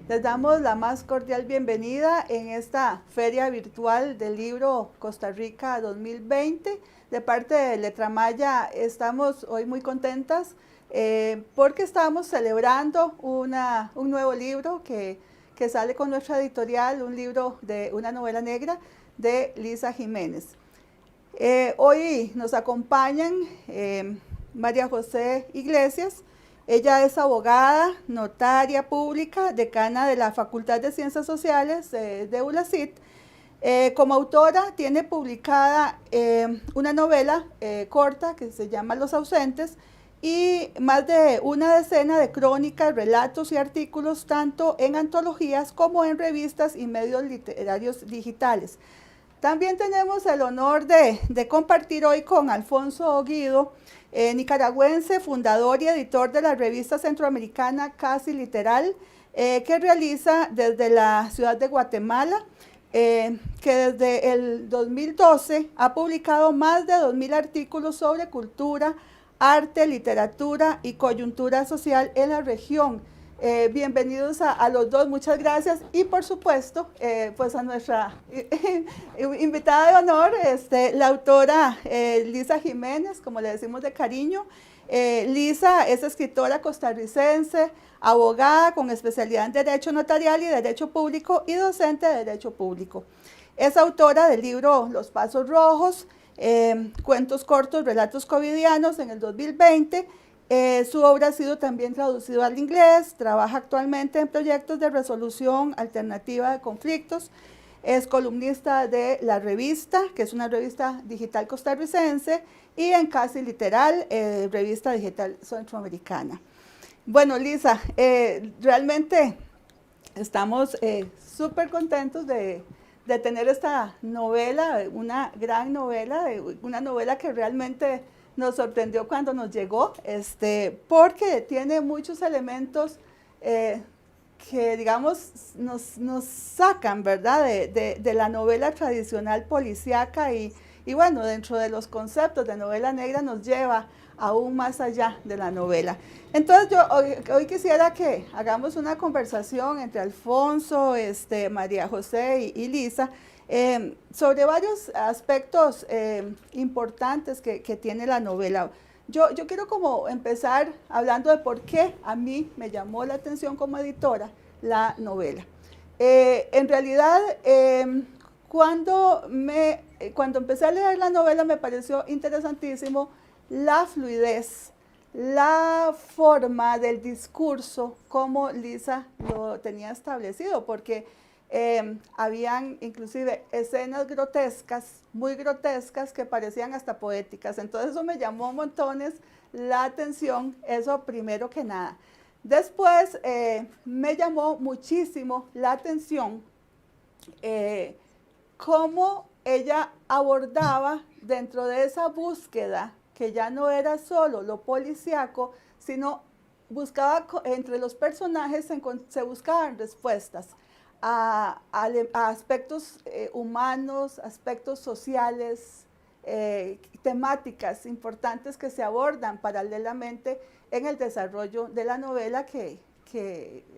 Les damos la más cordial bienvenida en esta feria virtual del libro Costa Rica 2020. De parte de Letramaya estamos hoy muy contentas porque estamos celebrando un nuevo libro que sale con nuestra editorial, un libro de una novela negra de Lisa Jiménez. Hoy nos acompañan María José Iglesias. Ella es abogada, notaria pública, decana de la Facultad de Ciencias Sociales de ULACIT. Como autora tiene publicada una novela corta que se llama Los ausentes y más de una decena de crónicas, relatos y artículos tanto en antologías como en revistas y medios literarios digitales. También tenemos el honor de compartir hoy con Alfonso Guido, nicaragüense, fundador y editor de la revista centroamericana Casi Literal, que realiza desde la ciudad de Guatemala, que desde el 2012 ha publicado más de 2.000 artículos sobre cultura, arte, literatura y coyuntura social en la región. Bienvenidos a los dos, muchas gracias. Y por supuesto, pues a nuestra invitada de honor, la autora Lisa Jiménez, como le decimos de cariño. Lisa es escritora costarricense, abogada con especialidad en Derecho Notarial y Derecho Público y docente de Derecho Público. Es autora del libro Los Pasos Rojos, cuentos cortos, relatos covidianos en el 2020. Su obra ha sido también traducida al inglés, trabaja actualmente en proyectos de resolución alternativa de conflictos, es columnista de La Revista, que es una revista digital costarricense, y en Casi Literal, revista digital centroamericana. Bueno, Lisa, realmente estamos súper contentos de tener esta novela, una gran novela, una novela que realmente nos sorprendió cuando nos llegó, porque tiene muchos elementos que, digamos, nos sacan, ¿verdad?, de la novela tradicional policíaca y bueno, dentro de los conceptos de novela negra nos lleva aún más allá de la novela. Entonces yo hoy quisiera que hagamos una conversación entre Alfonso, María José y Lisa, sobre varios aspectos importantes que tiene la novela. Yo quiero como empezar hablando de por qué a mí me llamó la atención como editora la novela. En realidad, cuando empecé a leer la novela me pareció interesantísimo la fluidez, la forma del discurso, como Lisa lo tenía establecido, porque habían inclusive escenas grotescas, muy grotescas, que parecían hasta poéticas. Entonces eso me llamó montones la atención, eso primero que nada. Después me llamó muchísimo la atención cómo ella abordaba dentro de esa búsqueda, que ya no era solo lo policíaco, sino buscaba entre los personajes, se buscaban respuestas a aspectos humanos, aspectos sociales, temáticas importantes que se abordan paralelamente en el desarrollo de la novela que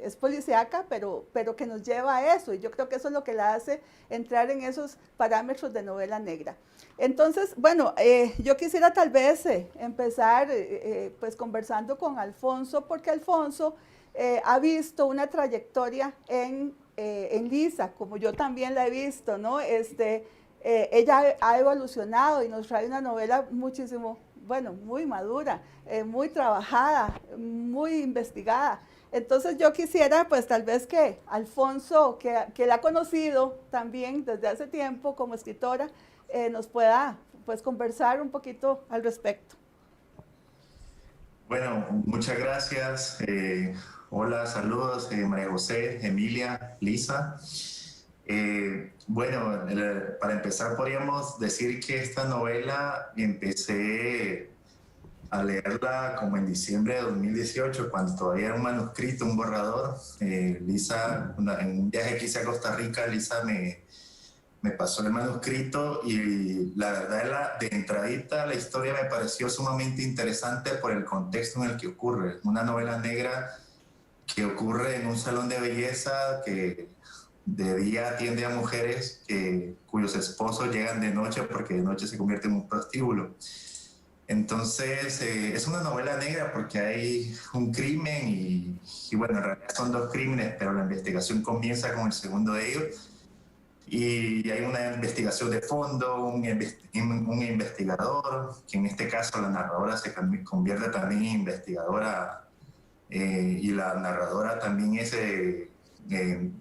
es policíaca, pero que nos lleva a eso, y yo creo que eso es lo que la hace entrar en esos parámetros de novela negra. Entonces, bueno, yo quisiera tal vez empezar pues conversando con Alfonso, porque Alfonso ha visto una trayectoria en Lisa, como yo también la he visto, ¿no? Ella ha evolucionado y nos trae una novela muchísimo, bueno, muy madura, muy trabajada, muy investigada. Entonces yo quisiera pues tal vez que Alfonso, que la ha conocido también desde hace tiempo como escritora, nos pueda pues conversar un poquito al respecto. Bueno, muchas gracias. Hola, saludos, María José, Emilia, Lisa. Bueno, para empezar podríamos decir que esta novela empecé a leerla como en diciembre de 2018, cuando todavía era un manuscrito, un borrador. Lisa, en un viaje que hice a Costa Rica, Lisa me pasó el manuscrito y la verdad, de entradita, la historia me pareció sumamente interesante por el contexto en el que ocurre. Una novela negra que ocurre en un salón de belleza que de día atiende a mujeres cuyos esposos llegan de noche porque de noche se convierte en un prostíbulo. Entonces, es una novela negra porque hay un crimen y bueno, en realidad son dos crímenes, pero la investigación comienza con el segundo de ellos. Y hay una investigación de fondo, un investigador, que en este caso la narradora se convierte también en investigadora, y la narradora también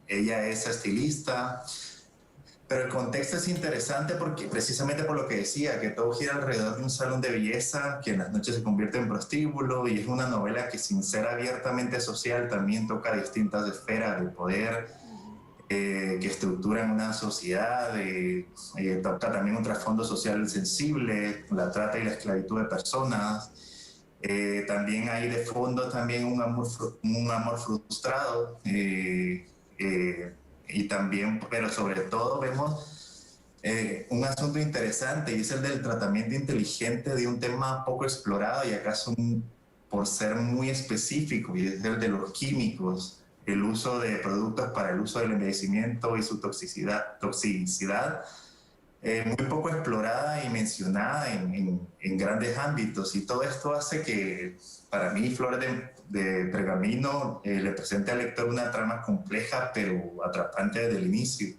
ella es estilista. Pero el contexto es interesante porque precisamente por lo que decía, que todo gira alrededor de un salón de belleza que en las noches se convierte en prostíbulo, y es una novela que sin ser abiertamente social también toca distintas esferas de poder, que estructuran una sociedad, toca también un trasfondo social sensible, la trata y la esclavitud de personas. También hay de fondo también un amor frustrado, y también, pero sobre todo vemos un asunto interesante, y es el del tratamiento inteligente de un tema poco explorado y acaso por ser muy específico, y es el de los químicos, el uso de productos para el uso del envejecimiento y su toxicidad, muy poco explorada y mencionada en grandes ámbitos. Y todo esto hace que, para mí, Flores de Pergamino le presente al lector una trama compleja pero atrapante desde el inicio.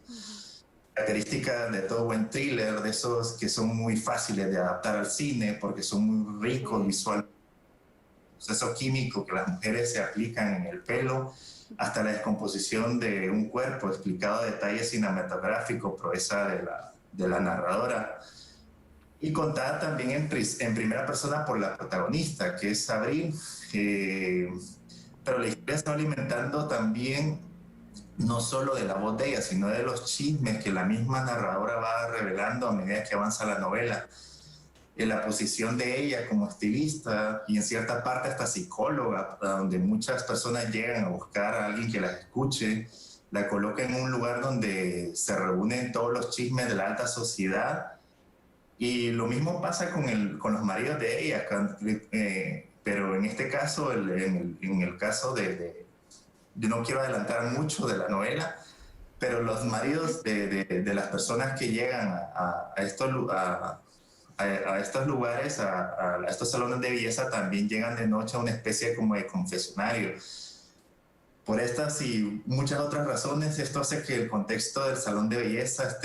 Característica de todo buen thriller, de esos que son muy fáciles de adaptar al cine porque son muy ricos visualmente. Proceso químico que las mujeres se aplican en el pelo, hasta la descomposición de un cuerpo, explicado a detalle cinematográfico, proeza de la narradora, y contada también en primera persona por la protagonista, que es Abril. Pero la historia se va alimentando también no solo de la voz de ella, sino de los chismes que la misma narradora va revelando a medida que avanza la novela. En la posición de ella como estilista y en cierta parte hasta psicóloga, donde muchas personas llegan a buscar a alguien que las escuche, la coloca en un lugar donde se reúnen todos los chismes de la alta sociedad. Y lo mismo pasa con los maridos de ella, pero en este caso, en el caso yo no quiero adelantar mucho de la novela, pero los maridos de las personas que llegan a estos lugares, a estos salones de belleza, también llegan de noche a una especie como de confesionario. Por estas y muchas otras razones, esto hace que el contexto del salón de belleza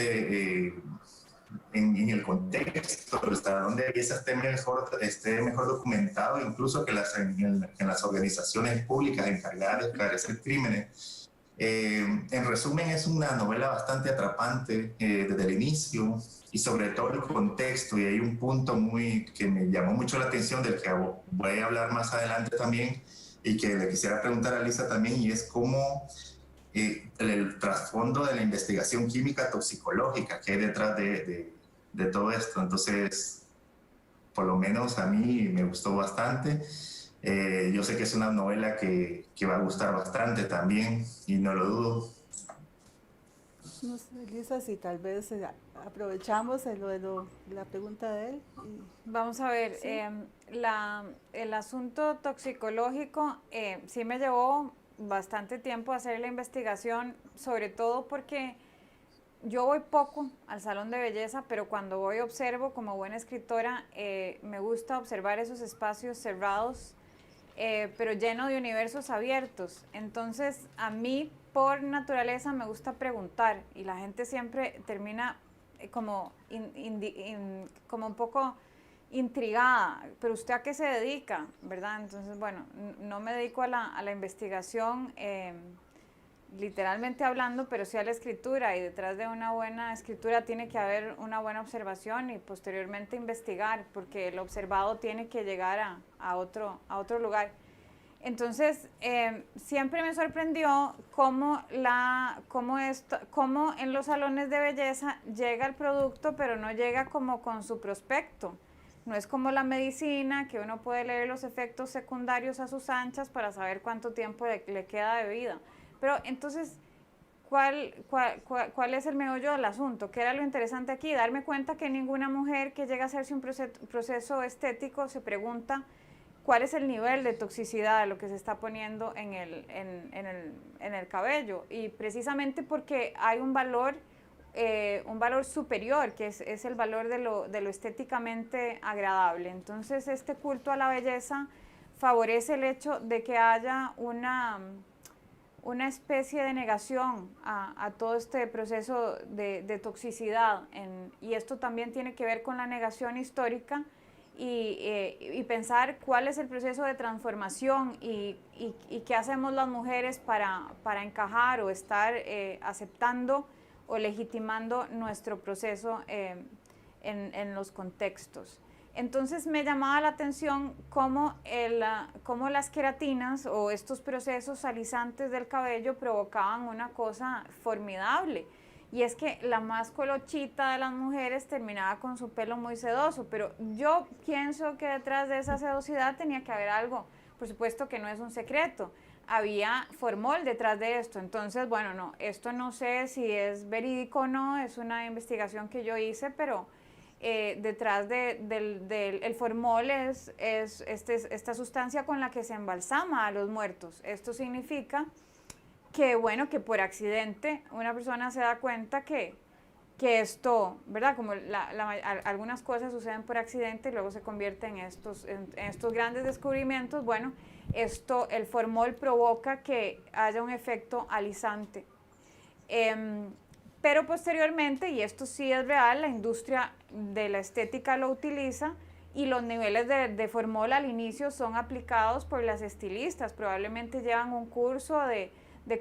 en el contexto del salón de belleza esté mejor documentado, incluso que en las organizaciones públicas encargadas de esclarecer crímenes. En resumen, es una novela bastante atrapante desde el inicio, y sobre todo el contexto, y hay un punto que me llamó mucho la atención, del que voy a hablar más adelante también, y que le quisiera preguntar a Lisa también, y es cómo el trasfondo de la investigación química toxicológica que hay detrás de todo esto. Entonces, por lo menos a mí me gustó bastante. Yo sé que es una novela que va a gustar bastante también, y no lo dudo. No sé, Lisa, si tal vez aprovechamos la pregunta de él. Vamos a ver, Sí. El asunto toxicológico sí me llevó bastante tiempo hacer la investigación, sobre todo porque yo voy poco al salón de belleza, pero cuando voy observo, como buena escritora, me gusta observar esos espacios cerrados, pero lleno de universos abiertos. Entonces, a mí, por naturaleza, me gusta preguntar, y la gente siempre termina como un poco intrigada, pero ¿usted a qué se dedica? ¿Verdad? Entonces, bueno, no me dedico a la investigación, literalmente hablando, pero sí a la escritura, y detrás de una buena escritura tiene que haber una buena observación y posteriormente investigar, porque el observado tiene que llegar a otro lugar. Entonces, siempre me sorprendió cómo en los salones de belleza llega el producto, pero no llega como con su prospecto. No es como la medicina, que uno puede leer los efectos secundarios a sus anchas para saber cuánto tiempo le queda de vida. Pero entonces, ¿cuál es el meollo del asunto? ¿Qué era lo interesante aquí? Darme cuenta que ninguna mujer que llega a hacerse un proceso estético se pregunta cuál es el nivel de toxicidad de lo que se está poniendo en el cabello. Y precisamente porque hay un valor superior, que es el valor de lo estéticamente agradable. Entonces, este culto a la belleza favorece el hecho de que haya una especie de negación a todo este proceso de toxicidad. Y esto también tiene que ver con la negación histórica y pensar cuál es el proceso de transformación y qué hacemos las mujeres para encajar o estar aceptando o legitimando nuestro proceso en los contextos. Entonces me llamaba la atención cómo las queratinas o estos procesos alisantes del cabello provocaban una cosa formidable. Y es que la más colochita de las mujeres terminaba con su pelo muy sedoso, pero yo pienso que detrás de esa sedosidad tenía que haber algo, por supuesto que no es un secreto, había formol detrás de esto. Entonces, bueno, no, esto no sé si es verídico o no, es una investigación que yo hice, pero detrás del formol es esta sustancia con la que se embalsama a los muertos. Esto significa que, bueno, que por accidente una persona se da cuenta que esto, ¿verdad? Como algunas cosas suceden por accidente y luego se convierten en estos grandes descubrimientos. Bueno, el formol provoca que haya un efecto alisante. Pero posteriormente, y esto sí es real, la industria de la estética lo utiliza y los niveles de formol al inicio son aplicados por las estilistas. Probablemente llevan un curso de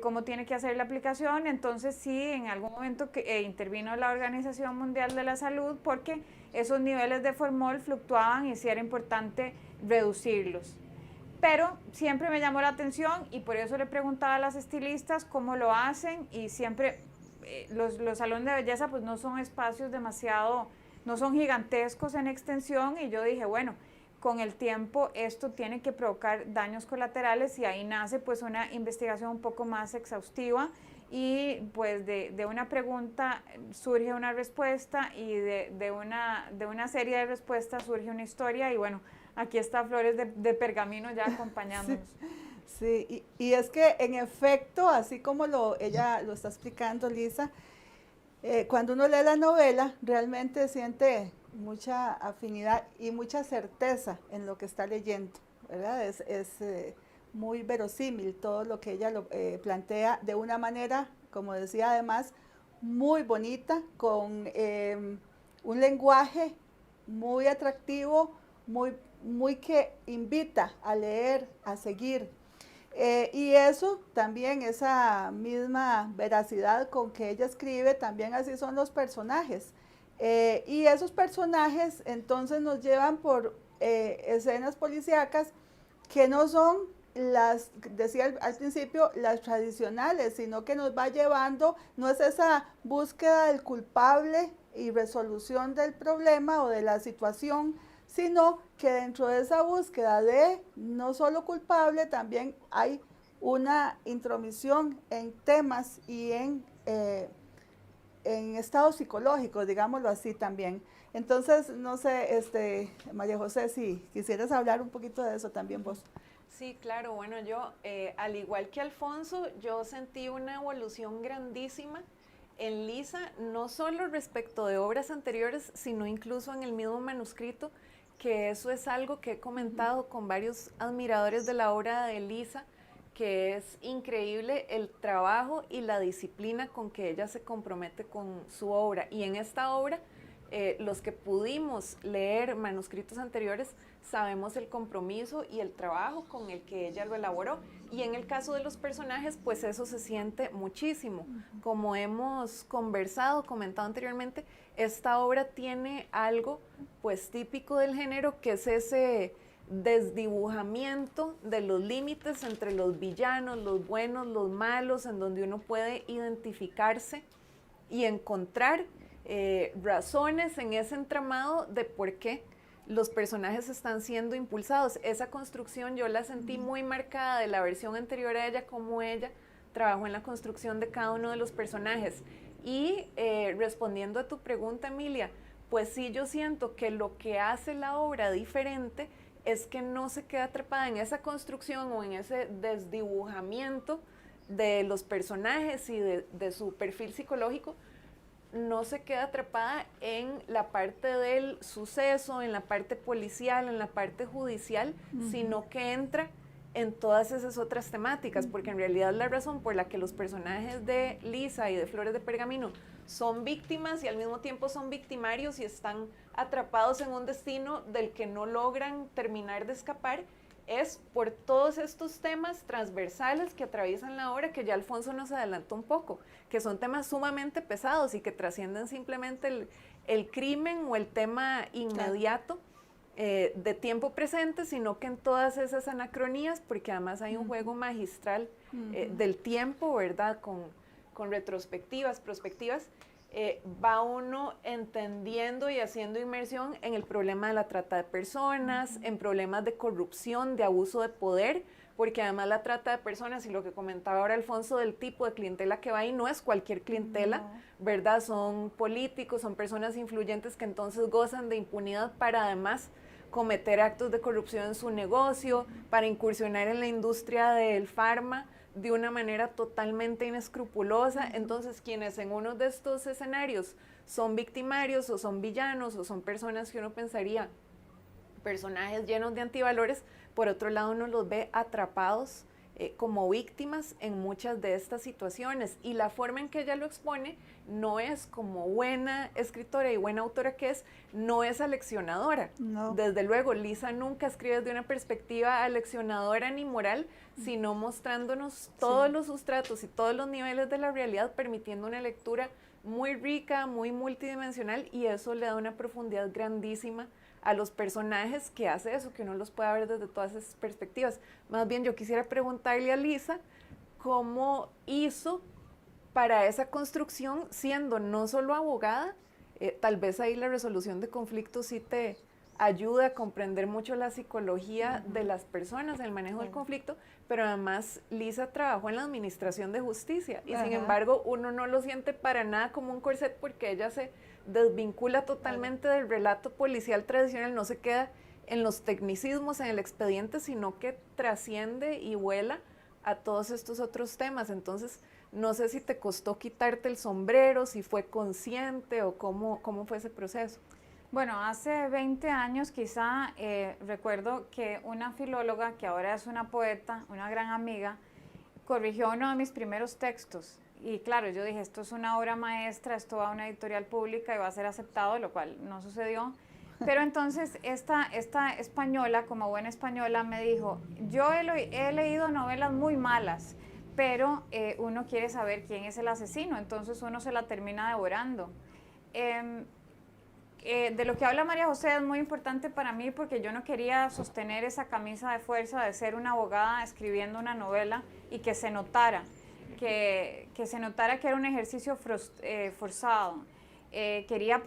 cómo tiene que hacer la aplicación. Entonces sí, en algún momento intervino la Organización Mundial de la Salud porque esos niveles de formol fluctuaban y sí era importante reducirlos. Pero siempre me llamó la atención y por eso le preguntaba a las estilistas cómo lo hacen, y siempre los salones de belleza pues no son espacios no son gigantescos en extensión, y yo dije, bueno, con el tiempo esto tiene que provocar daños colaterales, y ahí nace pues una investigación un poco más exhaustiva, y pues de una pregunta surge una respuesta, y de una serie de respuestas surge una historia, y bueno, aquí está Flores de Pergamino ya acompañándonos. Sí, y es que en efecto, así como ella lo está explicando, Lisa, cuando uno lee la novela, realmente siente mucha afinidad y mucha certeza en lo que está leyendo, ¿verdad? Es muy verosímil todo lo que ella plantea de una manera, como decía además, muy bonita, con un lenguaje muy atractivo, muy que invita a leer, a seguir. Y eso también, esa misma veracidad con que ella escribe, también así son los personajes. Y esos personajes entonces nos llevan por escenas policíacas que no son decía al principio, las tradicionales, sino que nos va llevando, no es esa búsqueda del culpable y resolución del problema o de la situación, sino que dentro de esa búsqueda de no solo culpable, también hay una intromisión en temas y en estados psicológicos, digámoslo así también. Entonces, no sé, María José, si quisieras hablar un poquito de eso también vos. Sí, claro, bueno, yo, al igual que Alfonso, yo sentí una evolución grandísima en Lisa, no solo respecto de obras anteriores, sino incluso en el mismo manuscrito, que eso es algo que he comentado con varios admiradores de la obra de Lisa, que es increíble el trabajo y la disciplina con que ella se compromete con su obra. Y en esta obra, los que pudimos leer manuscritos anteriores, sabemos el compromiso y el trabajo con el que ella lo elaboró. Y en el caso de los personajes, pues eso se siente muchísimo. Como hemos comentado anteriormente, esta obra tiene algo pues típico del género, que es ese desdibujamiento de los límites entre los villanos, los buenos, los malos, en donde uno puede identificarse y encontrar razones en ese entramado de por qué los personajes están siendo impulsados. Esa construcción yo la sentí muy marcada de la versión anterior a ella, como ella trabajó en la construcción de cada uno de los personajes. Y respondiendo a tu pregunta, Emilia, pues sí, yo siento que lo que hace la obra diferente es que no se queda atrapada en esa construcción o en ese desdibujamiento de los personajes y de su perfil psicológico, no se queda atrapada en la parte del suceso, en la parte policial, en la parte judicial, sino que entra en todas esas otras temáticas, porque en realidad la razón por la que los personajes de Lisa y de Flores de Pergamino son víctimas y al mismo tiempo son victimarios y están atrapados en un destino del que no logran terminar de escapar, es por todos estos temas transversales que atraviesan la obra, que ya Alfonso nos adelantó un poco, que son temas sumamente pesados y que trascienden simplemente el crimen o el tema inmediato de tiempo presente, sino que en todas esas anacronías, porque además hay un juego magistral del tiempo, ¿verdad? Con retrospectivas, prospectivas, va uno entendiendo y haciendo inmersión en el problema de la trata de personas, en problemas de corrupción, de abuso de poder, porque además la trata de personas, y lo que comentaba ahora Alfonso del tipo de clientela que va ahí, no es cualquier clientela, ¿verdad? Son políticos, son personas influyentes que entonces gozan de impunidad para además cometer actos de corrupción en su negocio, para incursionar en la industria del farma de una manera totalmente inescrupulosa. Entonces, quienes en uno de estos escenarios son victimarios o son villanos o son personas que uno pensaría personajes llenos de antivalores, por otro lado uno los ve atrapados como víctimas en muchas de estas situaciones, y la forma en que ella lo expone no es, como buena escritora y buena autora que es, no es aleccionadora. No. Desde luego, Lisa nunca escribe desde una perspectiva aleccionadora ni moral, sino mostrándonos todos los sustratos y todos los niveles de la realidad, permitiendo una lectura muy rica, muy multidimensional, y eso le da una profundidad grandísima a los personajes, que hace eso, que uno los pueda ver desde todas esas perspectivas. Más bien yo quisiera preguntarle a Lisa cómo hizo para esa construcción, siendo no solo abogada, tal vez ahí la resolución de conflictos sí te ayuda a comprender mucho la psicología de las personas, el manejo del conflicto, pero además Lisa trabajó en la administración de justicia y sin embargo uno no lo siente para nada como un corset, porque ella se desvincula totalmente del relato policial tradicional, no se queda en los tecnicismos, en el expediente, sino que trasciende y vuela a todos estos otros temas. Entonces, no sé si te costó quitarte el sombrero, si fue consciente o cómo fue ese proceso. Bueno, hace 20 años quizá recuerdo que una filóloga, que ahora es una poeta, una gran amiga, corrigió uno de mis primeros textos. Y claro, yo dije, esto es una obra maestra, esto va a una editorial pública y va a ser aceptado, lo cual no sucedió. Pero entonces esta española, como buena española, me dijo, yo he leído novelas muy malas, pero uno quiere saber quién es el asesino, entonces uno se la termina devorando. De lo que habla María José es muy importante para mí, porque yo no quería sostener esa camisa de fuerza de ser una abogada escribiendo una novela y que se notara, que se notara que era un ejercicio forzado. Quería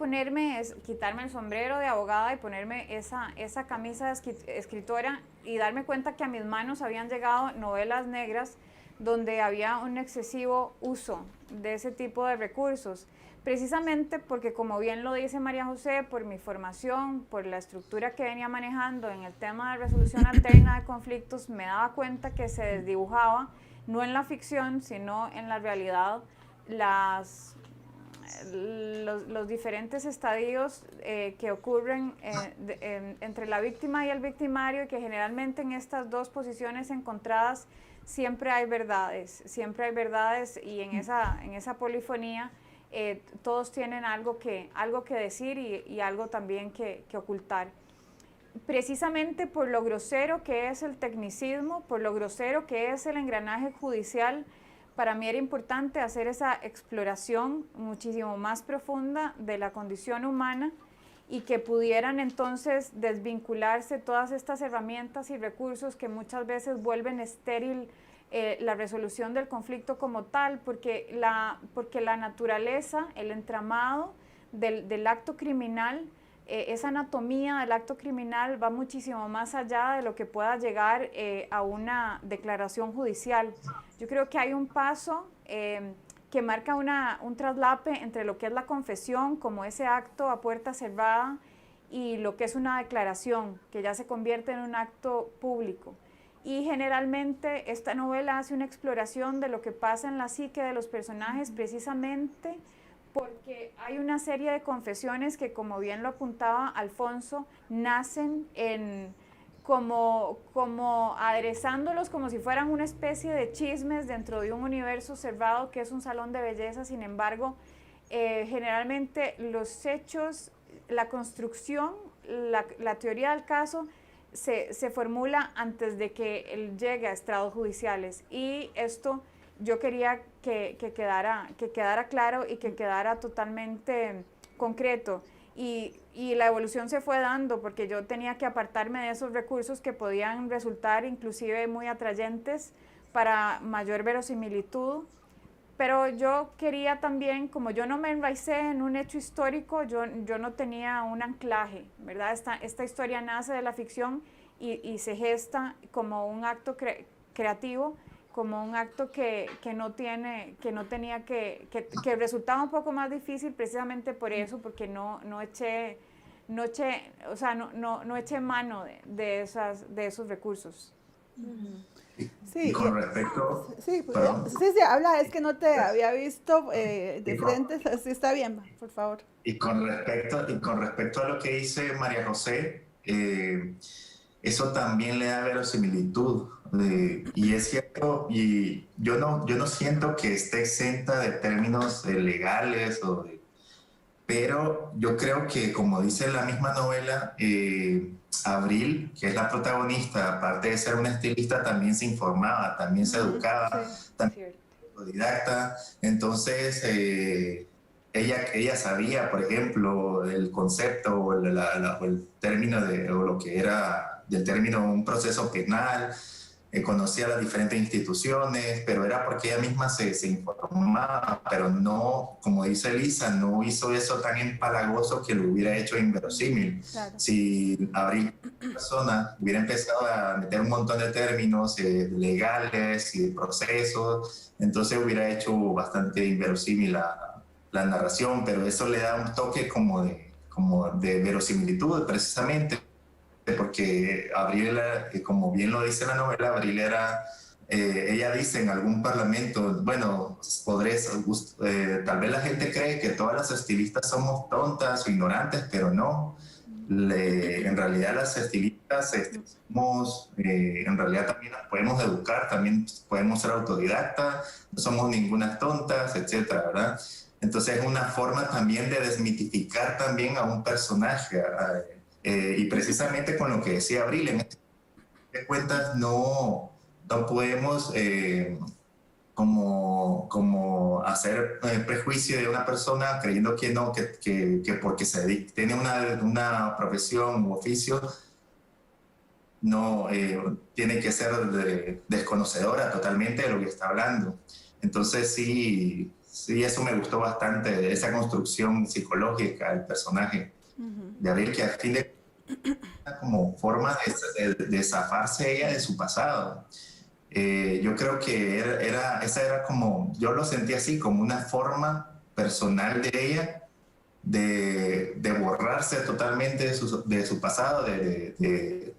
quitarme el sombrero de abogada y ponerme esa camisa de escritora y darme cuenta que a mis manos habían llegado novelas negras donde había un excesivo uso de ese tipo de recursos. Precisamente porque, como bien lo dice María José, por mi formación, por la estructura que venía manejando en el tema de resolución alterna de conflictos, me daba cuenta que se desdibujaba, no en la ficción, sino en la realidad, los diferentes estadios que ocurren entre la víctima y el victimario, y que generalmente en estas dos posiciones encontradas siempre hay verdades, y en esa polifonía todos tienen algo que decir y algo también que ocultar. Precisamente por lo grosero que es el tecnicismo, por lo grosero que es el engranaje judicial, para mí era importante hacer esa exploración muchísimo más profunda de la condición humana, y que pudieran entonces desvincularse todas estas herramientas y recursos que muchas veces vuelven estéril la resolución del conflicto como tal, porque la naturaleza, el entramado del acto criminal, esa anatomía del acto criminal va muchísimo más allá de lo que pueda llegar a una declaración judicial. Yo creo que hay un paso que marca un traslape entre lo que es la confesión como ese acto a puerta cerrada y lo que es una declaración, que ya se convierte en un acto público. Y generalmente esta novela hace una exploración de lo que pasa en la psique de los personajes, precisamente porque hay una serie de confesiones que, como bien lo apuntaba Alfonso, nacen como aderezándolos como si fueran una especie de chismes dentro de un universo cerrado que es un salón de belleza. Sin embargo, generalmente los hechos, la construcción, la teoría del caso se formula antes de que él llegue a estrados judiciales, y esto yo quería que quedara claro y que quedara totalmente concreto. Y la evolución se fue dando porque yo tenía que apartarme de esos recursos que podían resultar inclusive muy atrayentes para mayor verosimilitud. Pero yo quería también, como yo no me enraicé en un hecho histórico, yo no tenía un anclaje, ¿verdad? Esta historia nace de la ficción y se gesta como un acto creativo, como un acto que resultaba un poco más difícil precisamente por eso, porque no eché mano de esos recursos. Sí, Con respecto, sí, perdón, sí, habla, es que no te había visto de frente, así está bien, por favor. y con respecto a lo que dice María José, eso también le da verosimilitud. Y es cierto, y yo no siento que esté exenta de términos legales, pero yo creo que, como dice la misma novela, Abril, que es la protagonista, aparte de ser una estilista, también se informaba, también se educaba, Sí, también era autodidacta. Entonces, ella sabía, por ejemplo, el concepto o el término o lo que era del término un proceso penal, conocía las diferentes instituciones, pero era porque ella misma se informaba, pero no, como dice Elisa, no hizo eso tan empalagoso que lo hubiera hecho inverosímil. claro. Si Abril persona hubiera empezado a meter un montón de términos legales y de procesos, entonces hubiera hecho bastante inverosímil la narración, pero eso le da un toque como de verosimilitud precisamente, porque Abril, como bien lo dice la novela, Abril era, ella dice en algún parlamento, bueno, tal vez la gente cree que todas las estilistas somos tontas o ignorantes, pero no. En realidad las estilistas somos, en realidad también las podemos educar, también podemos ser autodidactas, no somos ninguna tontas, etcétera, ¿verdad? Entonces es una forma también de desmitificar también a un personaje, y precisamente con lo que decía Abril, en este de cuentas no podemos como hacer prejuicio de una persona creyendo que no, que porque tiene una profesión u oficio, no tiene que ser desconocedora totalmente de lo que está hablando. Entonces sí, eso me gustó bastante, esa construcción psicológica del personaje de Abril, que a fin de como forma de zafarse ella de su pasado. Yo creo que esa era como, yo lo sentí así, como una forma personal de ella de borrarse totalmente de su pasado, de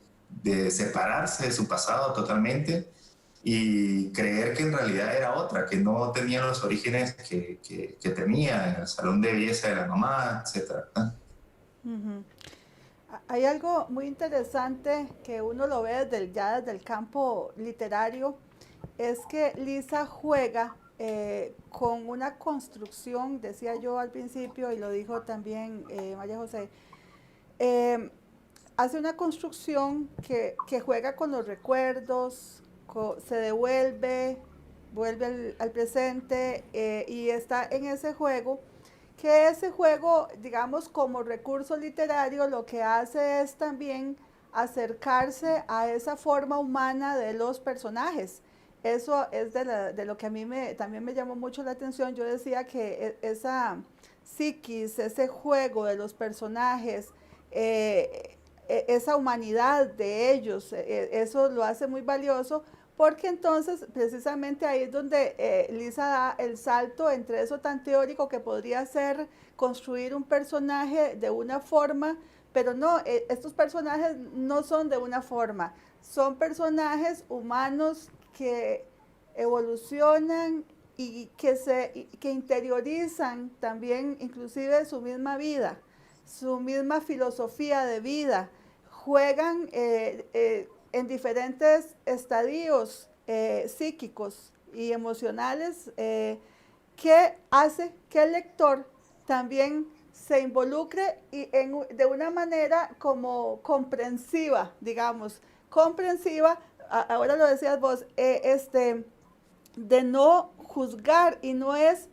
separarse de su pasado totalmente y creer que en realidad era otra, que no tenía los orígenes que tenía en el salón de belleza de la mamá, etc. Hay algo muy interesante que uno lo ve ya desde el campo literario, es que Lisa juega con una construcción, decía yo al principio y lo dijo también María José, hace una construcción que juega con los recuerdos, se vuelve al presente y está en ese juego, que ese juego, digamos, como recurso literario, lo que hace es también acercarse a esa forma humana de los personajes. Eso es de lo que a mí también me llamó mucho la atención. Yo decía que esa psiquis, ese juego de los personajes, esa humanidad de ellos, eso lo hace muy valioso porque entonces precisamente ahí es donde Lisa da el salto entre eso tan teórico que podría ser construir un personaje de una forma, pero no, estos personajes no son de una forma, son personajes humanos que evolucionan y que interiorizan también inclusive su misma vida, su misma filosofía de vida, juegan en diferentes estadios psíquicos y emocionales que hace que el lector también se involucre de una manera como comprensiva, digamos, comprensiva, ahora lo decías vos, de no juzgar y no es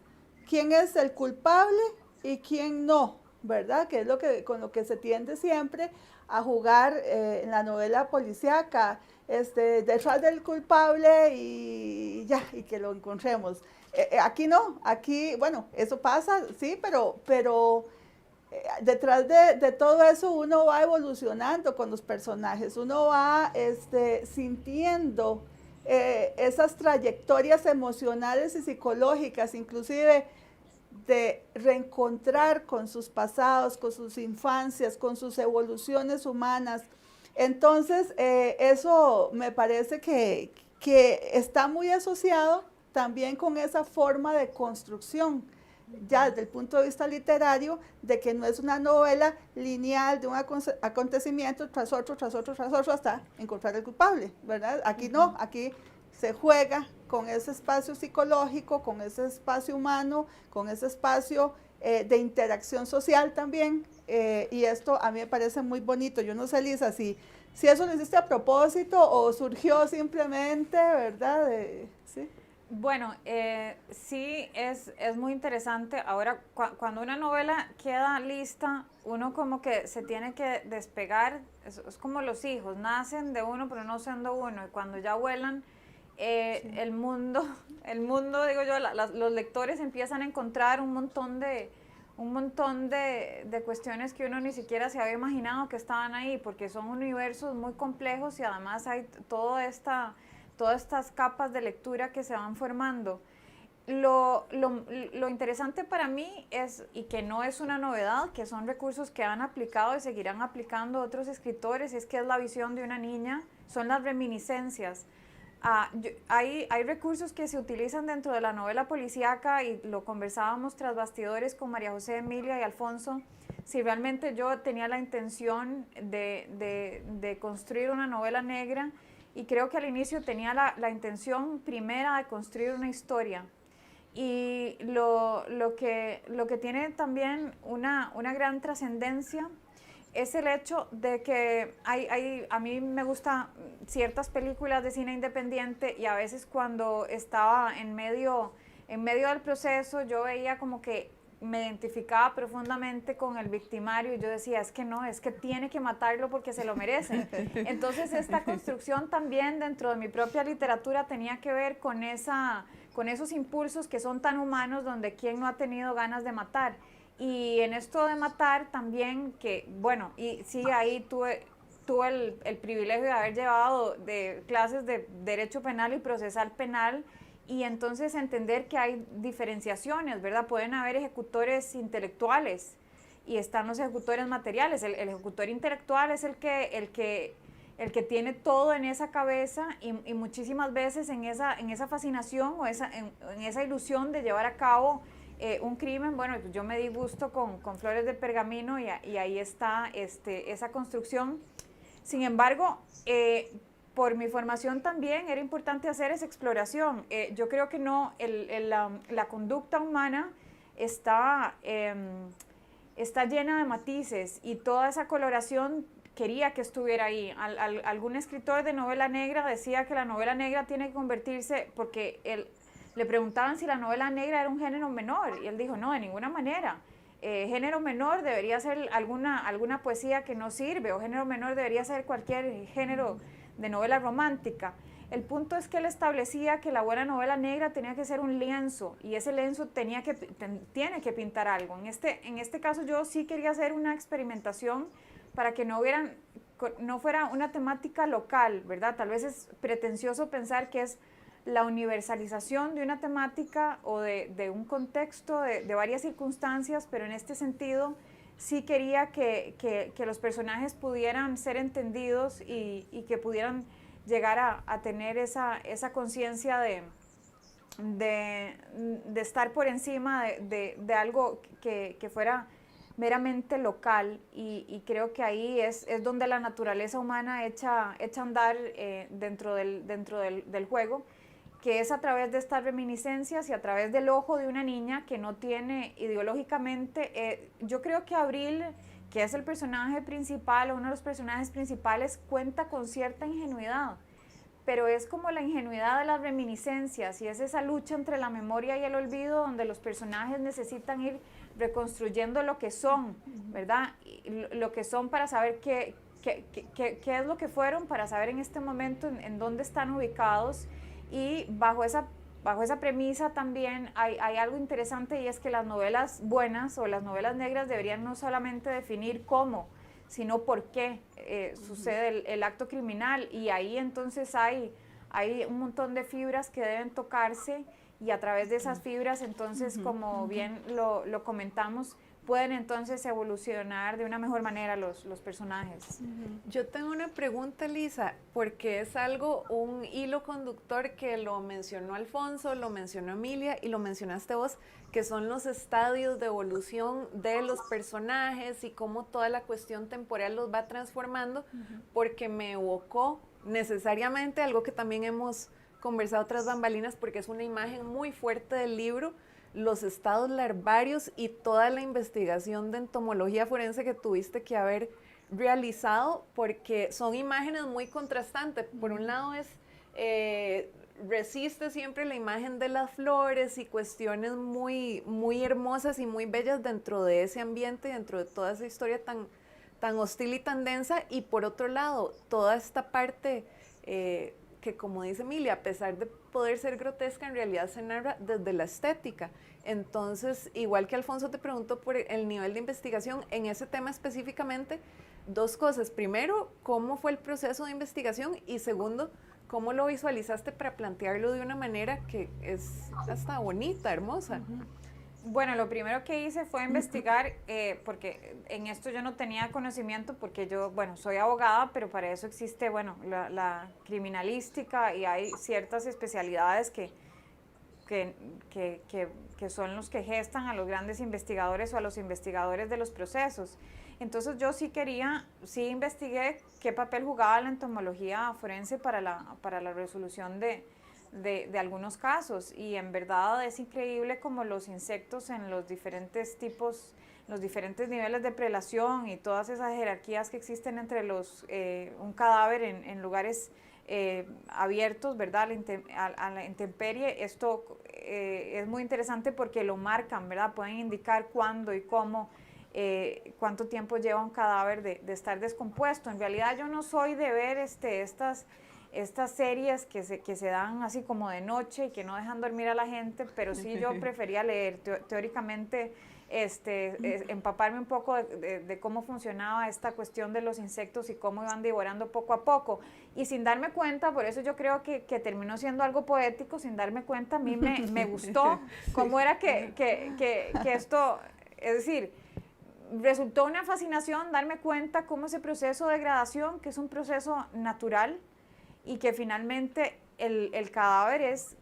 quién es el culpable y quién no, ¿verdad? Que es con lo que se tiende siempre a jugar en la novela policíaca, detrás del culpable y ya, y que lo encontremos. Aquí no, aquí, bueno, eso pasa, sí, pero detrás de todo eso uno va evolucionando con los personajes, uno va sintiendo esas trayectorias emocionales y psicológicas, inclusive de reencontrar con sus pasados, con sus infancias, con sus evoluciones humanas. Entonces, eso me parece que está muy asociado también con esa forma de construcción, ya desde el punto de vista literario, de que no es una novela lineal de un acontecimiento tras otro, tras otro, tras otro, hasta encontrar el culpable, ¿verdad? Aquí no, aquí se juega con ese espacio psicológico, con ese espacio humano, con ese espacio de interacción social también, y esto a mí me parece muy bonito. Yo no sé, Lisa, si eso lo hiciste a propósito o surgió simplemente, ¿verdad? ¿Sí? Bueno, sí, es muy interesante. Ahora, cuando una novela queda lista, uno como que se tiene que despegar, es como los hijos, nacen de uno pero no siendo uno, y cuando ya vuelan, sí, el mundo, digo yo, los lectores empiezan a encontrar un montón de cuestiones que uno ni siquiera se había imaginado que estaban ahí, porque son universos muy complejos y además hay todas estas capas de lectura que se van formando. Lo interesante para mí es, y que no es una novedad, que son recursos que han aplicado y seguirán aplicando otros escritores, es que es la visión de una niña, son las reminiscencias. Hay recursos que se utilizan dentro de la novela policíaca y lo conversábamos tras bastidores con María José, Emilia y Alfonso, si realmente yo tenía la intención de construir una novela negra, y creo que al inicio tenía la intención primera de construir una historia. Y lo que tiene también una gran trascendencia es el hecho de que a mí me gustan ciertas películas de cine independiente, y a veces cuando estaba en medio del proceso yo veía como que me identificaba profundamente con el victimario y yo decía, es que no, es que tiene que matarlo porque se lo merece. Entonces esta construcción también dentro de mi propia literatura tenía que ver con esos impulsos que son tan humanos, donde quién no ha tenido ganas de matar. Y en esto de matar también, que bueno, y sí, ahí tuve el privilegio de haber llevado de clases de Derecho Penal y Procesal Penal, y entonces entender que hay diferenciaciones, ¿verdad? Pueden haber ejecutores intelectuales y están los ejecutores materiales. El ejecutor intelectual es el que tiene todo en esa cabeza, y muchísimas veces en esa fascinación o en esa ilusión de llevar a cabo un crimen. Bueno, yo me di gusto con Flores de Pergamino, y ahí está esa construcción. Sin embargo, por mi formación también era importante hacer esa exploración. Yo creo que no, la conducta humana está llena de matices, y toda esa coloración quería que estuviera ahí. Algún escritor de novela negra decía que la novela negra tiene que convertirse, porque le preguntaban si la novela negra era un género menor, y él dijo, no, de ninguna manera. Género menor debería ser alguna poesía que no sirve, o género menor debería ser cualquier género de novela romántica. El punto es que él establecía que la buena novela negra tenía que ser un lienzo, y ese lienzo tiene que pintar algo. En este caso yo sí quería hacer una experimentación para que no hubieran no fuera una temática local, ¿verdad? Tal vez es pretencioso pensar que es la universalización de una temática o de un contexto, de varias circunstancias, pero en este sentido sí quería que los personajes pudieran ser entendidos y que pudieran llegar a tener esa conciencia de estar por encima de algo que fuera meramente local, y creo que ahí es donde la naturaleza humana echa a andar dentro del juego, que es a través de estas reminiscencias y a través del ojo de una niña que no tiene ideológicamente, yo creo que Abril, que es el personaje principal o uno de los personajes principales, cuenta con cierta ingenuidad, pero es como la ingenuidad de las reminiscencias, y es esa lucha entre la memoria y el olvido donde los personajes necesitan ir reconstruyendo lo que son, ¿verdad? Lo que son para saber qué es lo que fueron, para saber en este momento en dónde están ubicados, y bajo esa premisa también hay algo interesante, y es que las novelas buenas o las novelas negras deberían no solamente definir cómo, sino por qué sucede el acto criminal, y ahí entonces hay un montón de fibras que deben tocarse, y a través de esas fibras entonces, como bien lo comentamos, pueden entonces evolucionar de una mejor manera los personajes. Yo tengo una pregunta, Lisa, porque es un hilo conductor que lo mencionó Alfonso, lo mencionó Emilia y lo mencionaste vos, que son los estadios de evolución de los personajes y cómo toda la cuestión temporal los va transformando, porque me evocó necesariamente algo que también hemos conversado tras bambalinas, porque es una imagen muy fuerte del libro, los estados larvarios y toda la investigación de entomología forense que tuviste que haber realizado, porque son imágenes muy contrastantes. Por un lado resiste siempre la imagen de las flores y cuestiones muy, muy hermosas y muy bellas dentro de ese ambiente, dentro de toda esa historia tan hostil y tan densa, y por otro lado, toda esta parte que, como dice Emilia, a pesar de poder ser grotesca, en realidad se narra desde la estética. Entonces, igual que Alfonso te preguntó por el nivel de investigación en ese tema específicamente, dos cosas. Primero, ¿cómo fue el proceso de investigación? Y segundo, ¿cómo lo visualizaste para plantearlo de una manera que es hasta bonita, hermosa? Bueno, lo primero que hice fue investigar, porque en esto yo no tenía conocimiento, porque yo, bueno, soy abogada, pero para eso existe, bueno, la criminalística, y hay ciertas especialidades que son los que gestan a los grandes investigadores o a los investigadores de los procesos. Entonces yo sí investigué qué papel jugaba la entomología forense para la resolución de algunos casos, y en verdad es increíble como los insectos en los diferentes tipos, los diferentes niveles de prelación y todas esas jerarquías que existen entre un cadáver en lugares abiertos, ¿verdad? A la intemperie. Esto es muy interesante porque lo marcan, ¿verdad? Pueden indicar cuándo y cómo, cuánto tiempo lleva un cadáver de estar descompuesto. En realidad yo no soy de ver estas series que se dan así como de noche y que no dejan dormir a la gente, pero sí yo prefería leer teóricamente, empaparme un poco de cómo funcionaba esta cuestión de los insectos y cómo iban devorando poco a poco, y sin darme cuenta, por eso yo creo que terminó siendo algo poético, sin darme cuenta a mí me gustó cómo era que esto, es decir, resultó una fascinación darme cuenta cómo ese proceso de degradación, que es un proceso natural, y que finalmente el cadáver es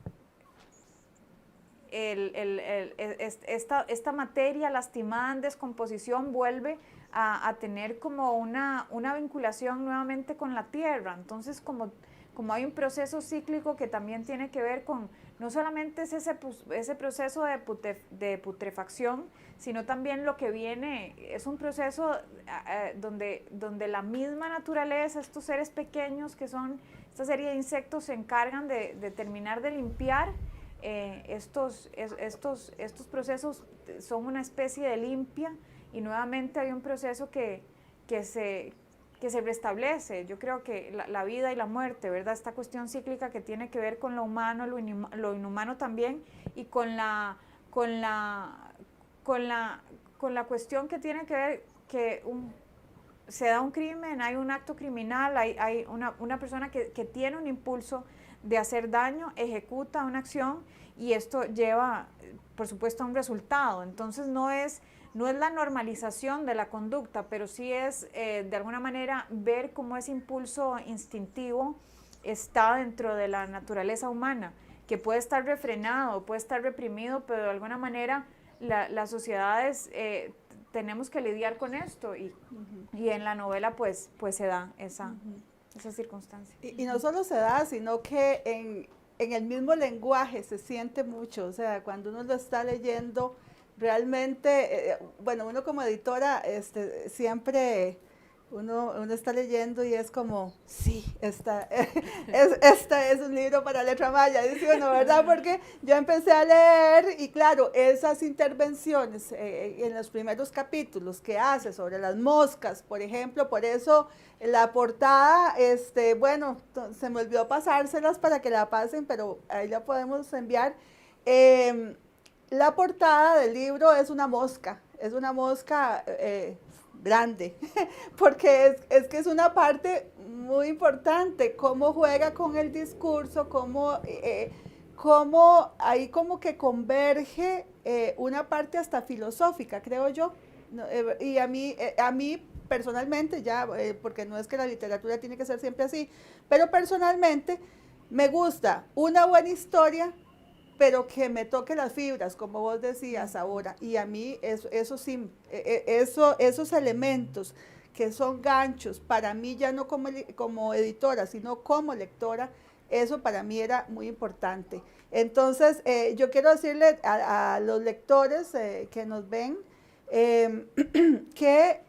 esta materia lastimada en descomposición vuelve a tener como una vinculación nuevamente con la tierra. Entonces, como hay un proceso cíclico que también tiene que ver con, no solamente es ese proceso de putrefacción, sino también lo que viene, es un proceso donde la misma naturaleza, estos seres pequeños que son esta serie de insectos, se encargan de terminar de limpiar. Estos procesos son una especie de limpia, y nuevamente hay un proceso que se restablece. Yo creo que la vida y la muerte, ¿verdad? Esta cuestión cíclica que tiene que ver con lo humano, lo inhumano también, y con la cuestión que tiene que ver que se da un crimen, hay un acto criminal, hay una persona que tiene un impulso de hacer daño, ejecuta una acción y esto lleva, por supuesto, a un resultado. Entonces no es la normalización de la conducta, pero sí es de alguna manera ver cómo ese impulso instintivo está dentro de la naturaleza humana, que puede estar refrenado, puede estar reprimido, pero de alguna manera las sociedades tenemos que lidiar con esto y en la novela pues se da esa circunstancia. Y no solo se da, sino que en el mismo lenguaje se siente mucho, o sea, cuando uno lo está leyendo, realmente, bueno, uno como editora, siempre uno está leyendo y es como, sí, esta es un libro para letra maya, dice uno, ¿verdad? Porque yo empecé a leer y claro, esas intervenciones en los primeros capítulos que hace sobre las moscas, por ejemplo, por eso la portada, bueno, se me olvidó pasárselas para que la pasen, pero ahí la podemos enviar. La portada del libro es una mosca grande, porque es que es una parte muy importante, cómo juega con el discurso, cómo ahí como que converge una parte hasta filosófica, creo yo. No, y a mí personalmente, ya, porque no es que la literatura tiene que ser siempre así, pero personalmente me gusta una buena historia, pero que me toque las fibras, como vos decías ahora, y a mí eso sí, esos elementos que son ganchos, para mí ya no como editora, sino como lectora, eso para mí era muy importante. Entonces, yo quiero decirle a los lectores que nos ven, que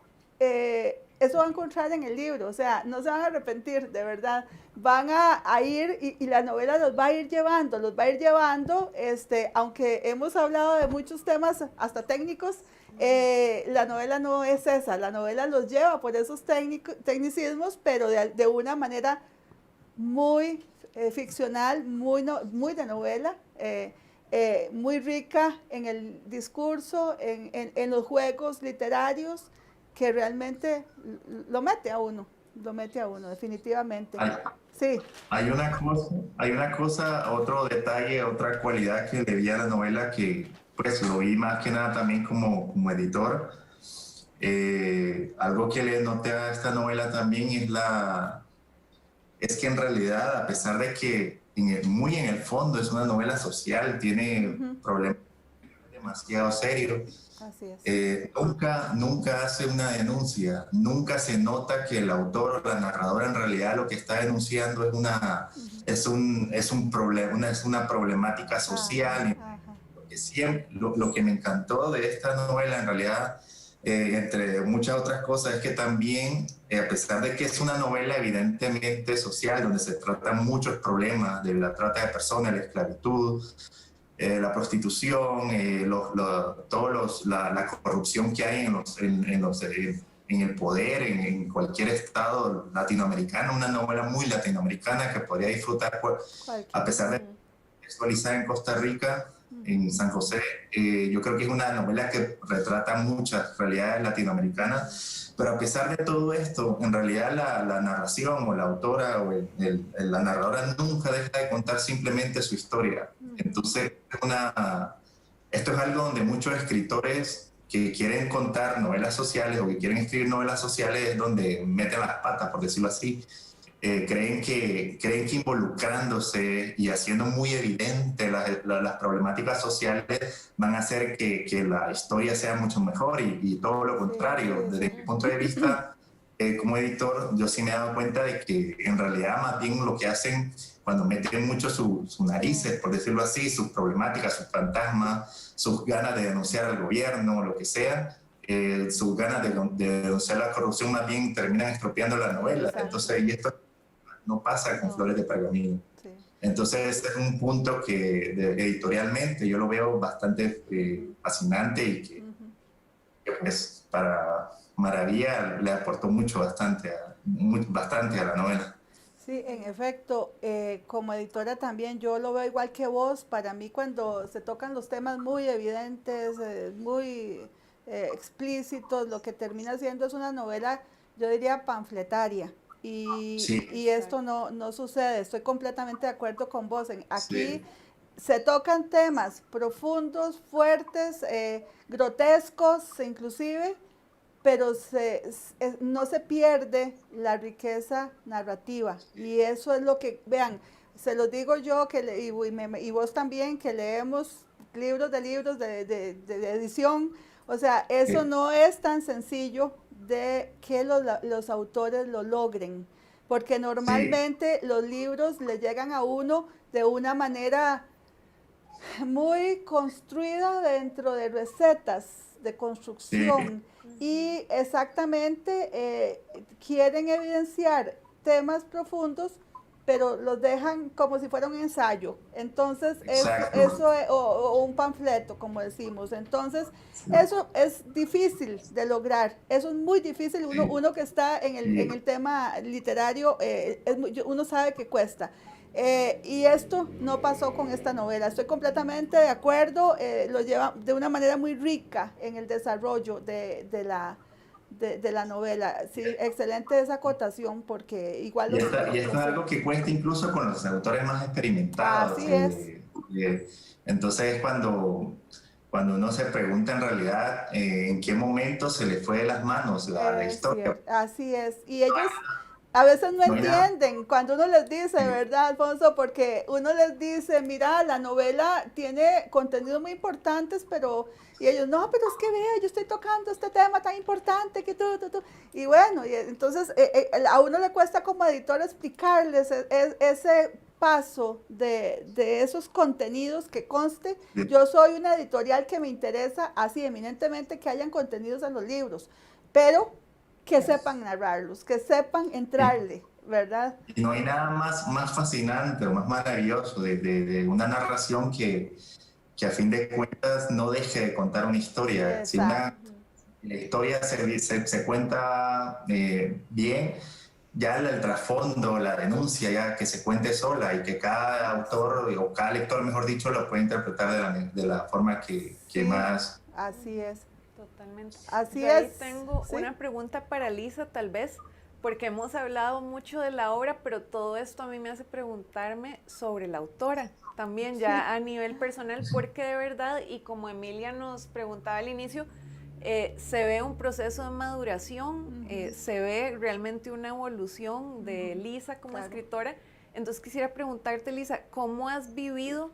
eso va a encontrar en el libro, o sea, no se van a arrepentir, de verdad. Van a ir y la novela los va a ir llevando, aunque hemos hablado de muchos temas, hasta técnicos, la novela no es esa, la novela los lleva por esos tecnicismos, pero de una manera muy ficcional, muy de novela, muy rica en el discurso, en los juegos literarios, que realmente lo mete a uno, definitivamente. Sí. Hay una cosa, otro detalle, otra cualidad que le vi a la novela que pues lo vi más que nada también como editor. Algo que le noté a esta novela también es que en realidad, a pesar de que muy en el fondo es una novela social, tiene problemas demasiado serios, así es. nunca hace una denuncia, nunca se nota que el autor o la narradora en realidad lo que está denunciando es un problema, es una problemática social. Porque siempre, lo que me encantó de esta novela en realidad, entre muchas otras cosas, es que también, a pesar de que es una novela evidentemente social, donde se tratan muchos problemas de la trata de personas, la esclavitud, la prostitución, la corrupción que hay en el poder, en cualquier estado latinoamericano, una novela muy latinoamericana que podría disfrutar, a pesar de actualizada en Costa Rica, en San José. Yo creo que es una novela que retrata muchas realidades latinoamericanas, pero a pesar de todo esto, en realidad la narración o la autora o la narradora nunca deja de contar simplemente su historia. Entonces, esto es algo donde muchos escritores que quieren contar novelas sociales o que quieren escribir novelas sociales es donde meten las patas, por decirlo así. Creen que involucrándose y haciendo muy evidente las problemáticas sociales van a hacer que la historia sea mucho mejor y todo lo contrario. Desde mi punto de vista, como editor, yo sí me he dado cuenta de que en realidad más bien lo que hacen cuando meten mucho sus narices, por decirlo así, sus problemáticas, sus fantasmas, sus ganas de denunciar al gobierno, lo que sea, sus ganas de denunciar la corrupción más bien terminan estropeando la novela. Entonces, y esto no pasa con Flores de Pergamino. Sí. Entonces, este es un punto que editorialmente yo lo veo bastante fascinante y que pues, para maravilla le aportó bastante a la novela. Sí, en efecto, como editora también yo lo veo igual que vos. Para mí cuando se tocan los temas muy evidentes, muy explícitos, lo que termina siendo es una novela yo diría panfletaria. Sí, Y esto no sucede, estoy completamente de acuerdo con vos. Aquí sí, se tocan temas profundos, fuertes, grotescos inclusive, pero no se pierde la riqueza narrativa. Y eso es lo que, vean, se los digo yo que y vos también, que leemos libros de edición. O sea, eso sí, no es tan sencillo de que los autores lo logren, porque sí, normalmente los libros le llegan a uno de una manera muy construida dentro de recetas de sí, construcción y exactamente quieren evidenciar temas profundos, pero los dejan como si fuera un ensayo. Entonces, exacto. o un panfleto, como decimos. Entonces, Sí, eso es difícil de lograr. Eso es muy difícil. sí, Uno que está en sí. el tema literario, uno sabe que cuesta. Y esto no pasó con esta novela. Estoy completamente de acuerdo. Lo lleva de una manera muy rica en el desarrollo de la novela. Sí, excelente esa acotación porque igual Y esto lo es algo que siento. cuesta incluso con los autores más experimentados. Así es. Entonces, cuando uno se pregunta en realidad en qué momento se le fue de las manos la Es historia, cierto, así es. Y ellos a veces no no hay nada. entienden cuando uno les dice, Sí, ¿verdad, Alfonso? Porque uno les dice, mira, la novela tiene contenidos muy importantes, pero, y ellos, no, pero es que vea, yo estoy tocando este tema tan importante que tú. Y bueno, y entonces a uno le cuesta como editor explicarles ese paso de esos contenidos que conste. sí, Yo soy una editorial que me interesa así eminentemente que hayan contenidos en los libros, pero que sepan narrarlos, que sepan sí. entrarle, ¿verdad? Y no hay nada más fascinante o más maravilloso de una narración que a fin de cuentas no deje de contar una historia. Si Exacto, la historia se cuenta bien, ya el trasfondo, la denuncia, ya que se cuente sola y que cada autor o cada lector, mejor dicho, lo puede interpretar de la forma que sí, más... así es, Totalmente. así Yo ahí es, tengo sí, una pregunta para Lisa, tal vez, porque hemos hablado mucho de la obra, pero todo esto a mí me hace preguntarme sobre la autora, también sí, ya a nivel personal, porque de verdad, y como Emilia nos preguntaba al inicio, se ve un proceso de maduración, se ve realmente una evolución de Lisa como claro. escritora. Entonces quisiera preguntarte, Lisa, ¿cómo has vivido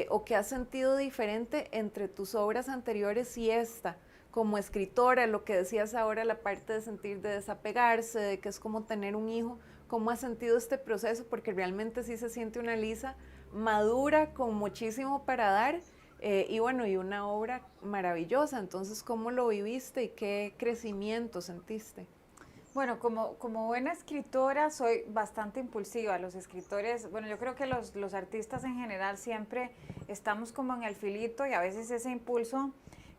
o qué has sentido diferente entre tus obras anteriores y esta? Como escritora, lo que decías ahora, la parte de sentir de desapegarse, de que es como tener un hijo, ¿cómo has sentido este proceso? Porque realmente sí se siente una Lisa madura, con muchísimo para dar, y bueno, y una obra maravillosa. Entonces, ¿cómo lo viviste y qué crecimiento sentiste? Bueno, como buena escritora soy bastante impulsiva. Los escritores, bueno, yo creo que los artistas en general siempre estamos como en el filito y a veces ese impulso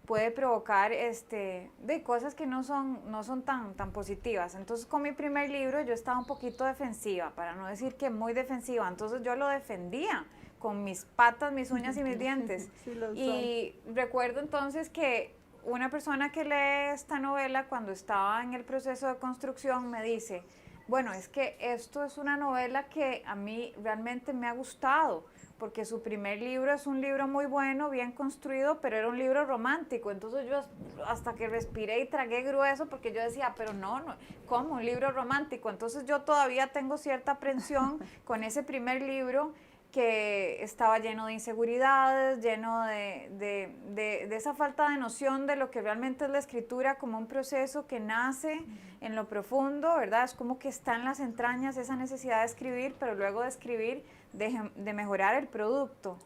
puede provocar de cosas que no son tan positivas. Entonces con mi primer libro yo estaba un poquito defensiva, para no decir que muy defensiva. Entonces yo lo defendía con mis patas, mis uñas y mis dientes. Sí lo son. Y recuerdo entonces que una persona que lee esta novela cuando estaba en el proceso de construcción me dice, bueno, es que esto es una novela que a mí realmente me ha gustado, porque su primer libro es un libro muy bueno, bien construido, pero era un libro romántico. Entonces yo hasta que respiré y tragué grueso, porque yo decía, pero no, ¿cómo? Un libro romántico. Entonces yo todavía tengo cierta aprensión con ese primer libro que estaba lleno de inseguridades, lleno de esa falta de noción de lo que realmente es la escritura como un proceso que nace en lo profundo, ¿verdad? Es como que está en las entrañas esa necesidad de escribir, pero luego de escribir, de mejorar el producto.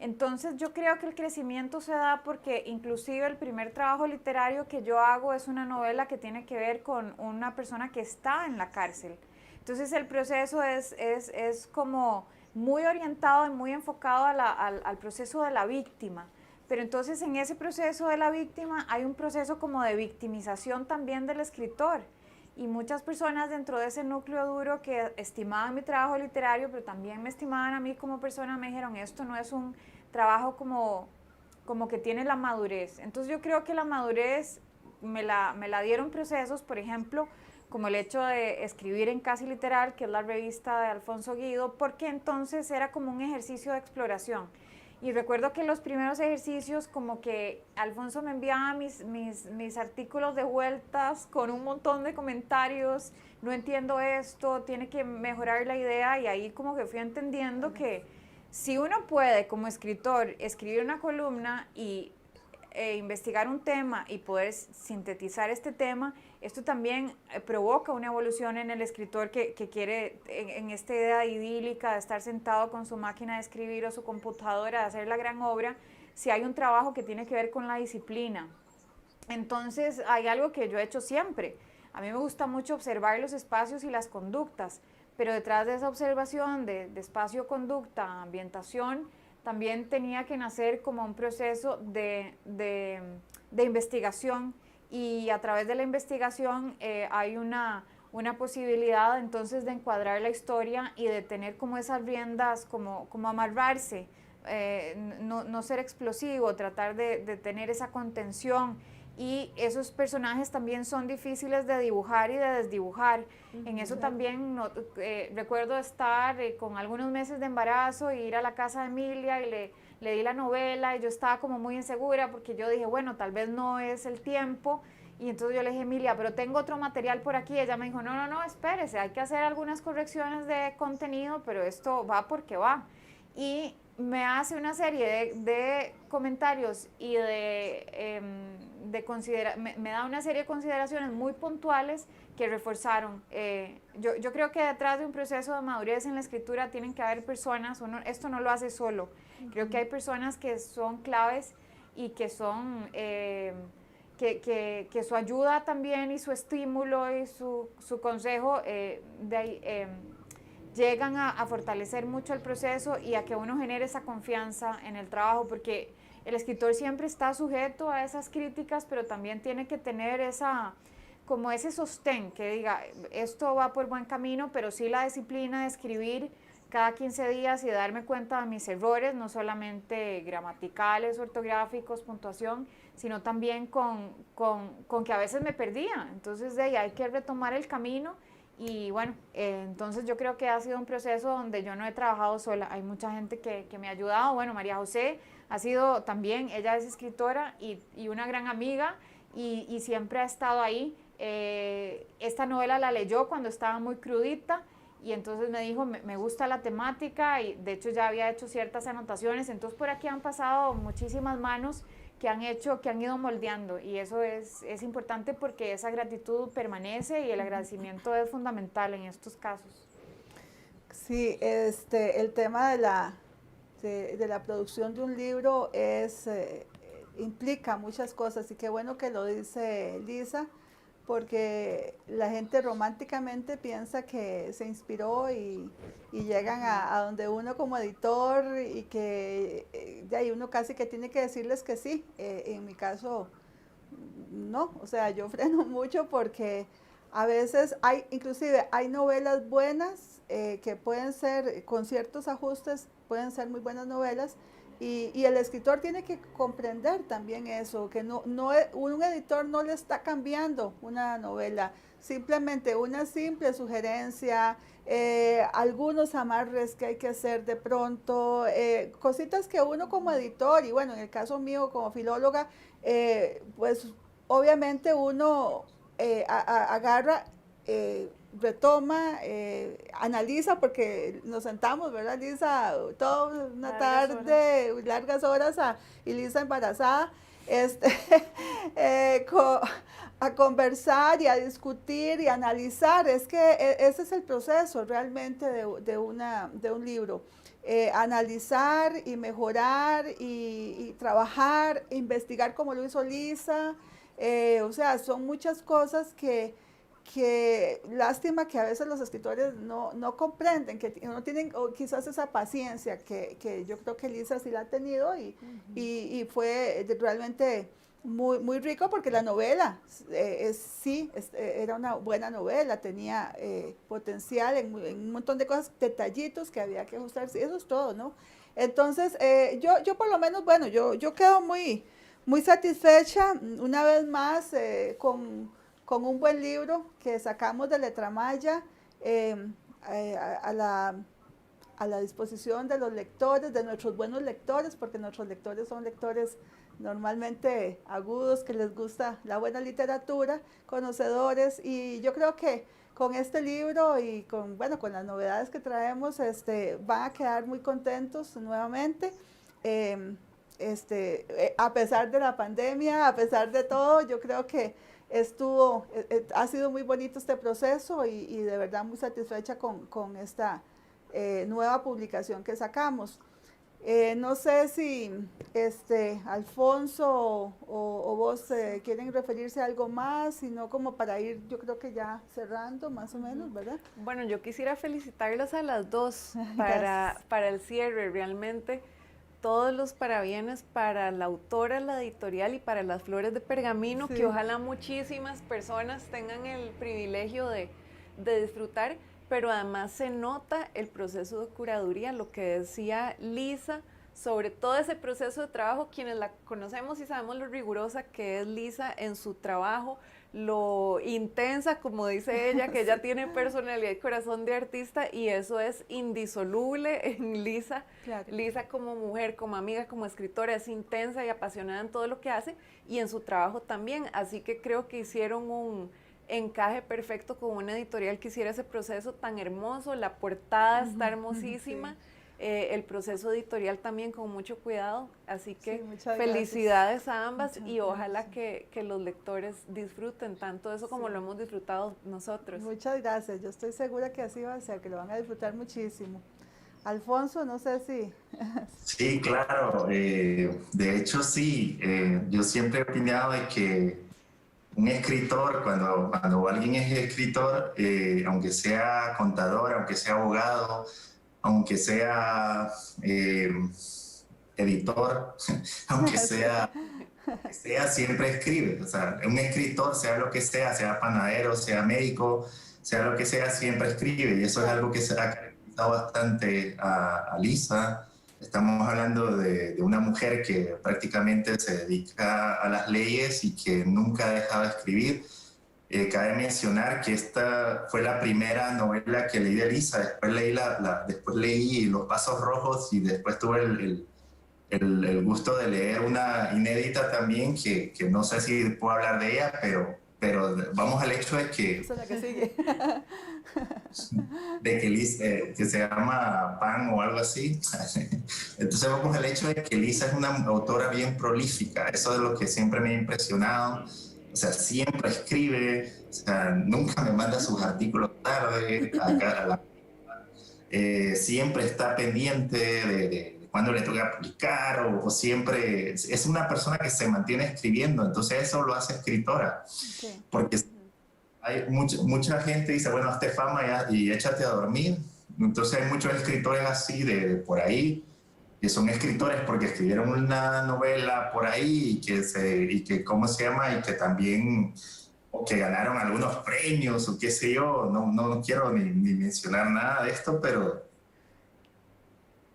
Entonces yo creo que el crecimiento se da porque inclusive el primer trabajo literario que yo hago es una novela que tiene que ver con una persona que está en la cárcel. Entonces el proceso es como muy orientado y muy enfocado al proceso de la víctima. Pero entonces en ese proceso de la víctima hay un proceso como de victimización también del escritor. Y muchas personas dentro de ese núcleo duro que estimaban mi trabajo literario, pero también me estimaban a mí como persona, me dijeron, esto no es un trabajo como que tiene la madurez. Entonces yo creo que la madurez me la dieron procesos, por ejemplo, como el hecho de escribir en Casi Literal, que es la revista de Alfonso Guido, porque entonces era como un ejercicio de exploración. Y recuerdo que los primeros ejercicios, como que Alfonso me enviaba mis artículos de vueltas con un montón de comentarios, no entiendo esto, tiene que mejorar la idea, y ahí como que fui entendiendo que si uno puede como escritor escribir una columna y investigar un tema y poder sintetizar este tema, esto también provoca una evolución en el escritor que quiere, en esta idea idílica de estar sentado con su máquina de escribir o su computadora, de hacer la gran obra, si hay un trabajo que tiene que ver con la disciplina. Entonces hay algo que yo he hecho siempre. A mí me gusta mucho observar los espacios y las conductas, pero detrás de esa observación de espacio, conducta, ambientación, también tenía que nacer como un proceso de investigación, y a través de la investigación hay una posibilidad entonces de encuadrar la historia y de tener como esas riendas, como amarrarse, no ser explosivo, tratar de tener esa contención. Y esos personajes también son difíciles de dibujar y de desdibujar. En eso también recuerdo estar con algunos meses de embarazo e ir a la casa de Emilia y le di la novela, y yo estaba como muy insegura porque yo dije, bueno, tal vez no es el tiempo. Y entonces yo le dije, Emilia, pero tengo otro material por aquí. Ella me dijo, no, espérese, hay que hacer algunas correcciones de contenido, pero esto va porque va. Y me hace una serie de comentarios y me da una serie de consideraciones muy puntuales que reforzaron. Yo creo que detrás de un proceso de madurez en la escritura tienen que haber personas, esto no lo hace solo. Creo que hay personas que son claves y que son, que su ayuda también y su estímulo y su consejo llegan a fortalecer mucho el proceso y a que uno genere esa confianza en el trabajo, porque el escritor siempre está sujeto a esas críticas, pero también tiene que tener como ese sostén que diga, esto va por buen camino, pero sí la disciplina de escribir cada 15 días y darme cuenta de mis errores, no solamente gramaticales, ortográficos, puntuación, sino también con que a veces me perdía. Entonces de ahí hay que retomar el camino. Y bueno, entonces yo creo que ha sido un proceso donde yo no he trabajado sola, hay mucha gente que me ha ayudado. Bueno, María José ha sido también, ella es escritora y una gran amiga, y siempre ha estado ahí. Esta novela la leyó cuando estaba muy crudita, y entonces me dijo, me gusta la temática, y de hecho ya había hecho ciertas anotaciones. Entonces por aquí han pasado muchísimas manos que han ido moldeando, y eso es importante porque esa gratitud permanece y el agradecimiento es fundamental en estos casos. Sí, el tema de la producción de un libro implica muchas cosas, y qué bueno que lo dice Lisa, porque la gente románticamente piensa que se inspiró y llegan a donde uno como editor, y que de ahí uno casi que tiene que decirles que sí. En mi caso, no, o sea, yo freno mucho porque a veces inclusive hay novelas buenas que pueden ser, con ciertos ajustes, pueden ser muy buenas novelas. Y el escritor tiene que comprender también eso, que un editor no le está cambiando una novela, simplemente una simple sugerencia, algunos amarres que hay que hacer de pronto, cositas que uno como editor, y bueno, en el caso mío como filóloga, pues obviamente uno agarra, retoma, analiza, porque nos sentamos, ¿verdad, Lisa? Toda una tarde, largas horas, y Lisa embarazada, a conversar y a discutir y a analizar. Es que ese es el proceso realmente de un libro. Analizar y mejorar y trabajar, investigar como lo hizo Lisa. O sea, son muchas cosas que lástima que a veces los escritores no comprenden, que no tienen quizás esa paciencia que yo creo que Lisa sí la ha tenido, y fue realmente muy, muy rico, porque la novela era una buena novela, tenía potencial en un montón de cosas, detallitos que había que ajustar, eso es todo, ¿no? Entonces, yo por lo menos, bueno, yo quedo muy, muy satisfecha una vez más con con un buen libro que sacamos de Letramaya a la disposición de los lectores, de nuestros buenos lectores, porque nuestros lectores son lectores normalmente agudos, que les gusta la buena literatura, conocedores, y yo creo que con este libro y con las novedades que traemos, van a quedar muy contentos nuevamente. A pesar de la pandemia, a pesar de todo, yo creo que ha sido muy bonito este proceso y de verdad muy satisfecha con esta nueva publicación que sacamos. No sé si Alfonso o vos quieren referirse a algo más, sino como para ir, yo creo que ya cerrando más o menos, ¿verdad? Bueno, yo quisiera felicitarlas a las dos Gracias. para el cierre, realmente todos los parabienes para la autora, la editorial y para las Flores de Pergamino, Sí. que ojalá muchísimas personas tengan el privilegio de disfrutar, pero además se nota el proceso de curaduría, lo que decía Lisa, sobre todo ese proceso de trabajo, quienes la conocemos y sabemos lo rigurosa que es Lisa en su trabajo, lo intensa, como dice ella, que ella tiene personalidad y corazón de artista, y eso es indisoluble en Lisa. Claro. Lisa como mujer, como amiga, como escritora, es intensa y apasionada en todo lo que hace y en su trabajo también, así que creo que hicieron un encaje perfecto con una editorial que hiciera ese proceso tan hermoso, la portada está hermosísima, sí. El proceso editorial también con mucho cuidado, así que Sí, felicidades a ambas muchas y ojalá gracias. que los lectores disfruten tanto eso como Sí. lo hemos disfrutado nosotros. Muchas gracias, yo estoy segura que así va a ser, que lo van a disfrutar muchísimo. Alfonso, no sé si... Sí, claro. De hecho, sí. Yo siempre he opinado de que un escritor, cuando alguien es escritor, aunque sea contador, aunque sea abogado, aunque sea editor, aunque sea, siempre escribe. O sea, un escritor, sea lo que sea panadero, sea médico, sea lo que sea, siempre escribe. Y eso es algo que se ha caracterizado bastante a Lisa. Estamos hablando de una mujer que prácticamente se dedica a las leyes y que nunca ha dejado de escribir. Cabe mencionar que esta fue la primera novela que leí de Lisa. Después leí Los Pasos Rojos y después tuve el gusto de leer una inédita también que no sé si puedo hablar de ella, pero vamos al hecho de que Esa es la que sigue. que se llama Pan o algo así. Entonces vamos al hecho de que Lisa es una autora bien prolífica. Eso es lo que siempre me ha impresionado. O sea, siempre escribe, o sea, nunca me manda sus artículos tarde, siempre está pendiente de cuándo le toca publicar o siempre es una persona que se mantiene escribiendo, entonces eso lo hace escritora. Sí. Porque hay mucha gente dice, bueno, hazte fama y échate a dormir. Entonces hay muchos escritores así de por ahí, que son escritores porque escribieron una novela por ahí y que ¿cómo se llama? Y que también, o que ganaron algunos premios o qué sé yo. No quiero ni mencionar nada de esto, pero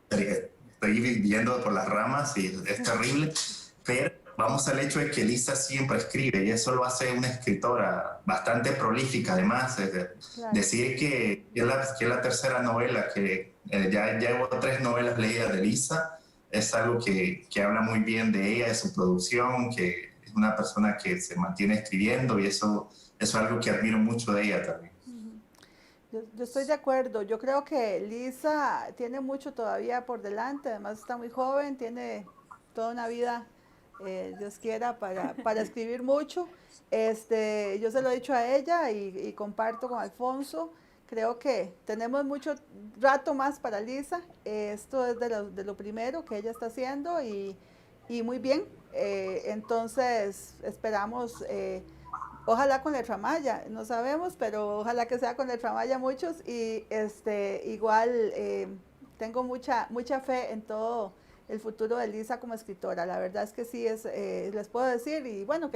estoy viviendo por las ramas y es terrible. Pero vamos al hecho de que Lisa siempre escribe y eso lo hace una escritora bastante prolífica. Además, Claro. decir que es la tercera novela, que ya llevo 3 novelas leídas de Lisa, es algo que habla muy bien de ella, de su producción, que es una persona que se mantiene escribiendo y eso es algo que admiro mucho de ella también. Yo estoy de acuerdo, yo creo que Lisa tiene mucho todavía por delante, además está muy joven, tiene toda una vida, Dios quiera, para escribir mucho. Yo se lo he dicho a ella y comparto con Alfonso, creo que tenemos mucho rato más para Lisa, esto es de lo primero que ella está haciendo y muy bien, entonces esperamos... ojalá con Letramaya, no sabemos, pero ojalá que sea con Letramaya muchos y igual tengo mucha fe en todo el futuro de Lisa como escritora. La verdad es que sí, les puedo decir y bueno,